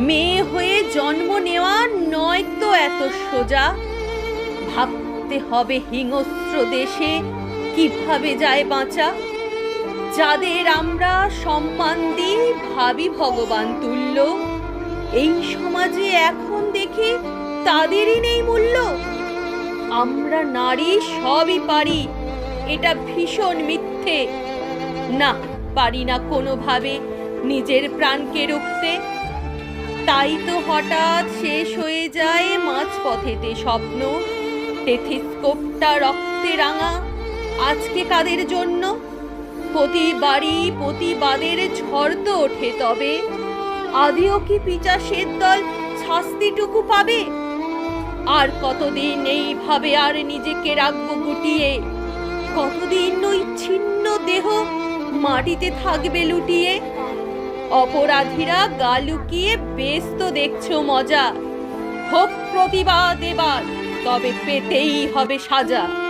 মেয়ে হয়ে জন্ম নেওয়া নয় তো এত সোজা। ভাবতে হবে হিংস্র দেশে কিভাবে যায় বাঁচা। যাদের আমরা সম্মান দিই ভাবি ভগবান তুল্য, এই সমাজে এখন দেখি তাদেরই নেই মূল্য। আমরা নারী সবই পারি, এটা ভীষণ মিথ্যে। না, পারি না কোনোভাবে নিজের প্রাণকে রুখতে। তাই তো হঠাৎ শেষ হয়ে যায় মাঝপথেতে স্বপ্ন। টেথিস্কোপটা রক্তে রাঙা, আজকে কাদের জন্য? প্রতিবারই প্রতিবাদের ঝড় তো ওঠে, তবে আদিও কি পিচাসের দল শাস্তিটুকু পাবে? আর কতদিন এইভাবে আর নিজেকে রাখবো গুটিয়ে? কতদিন ওই ছিন্ন দেহ মাটিতে থাকবে লুটিয়ে? অপরাধীরা গা লুকিয়ে বেশ তো দেখছো মজা। হোক প্রতিবাদ এবার, তবে পেতেই হবে সাজা।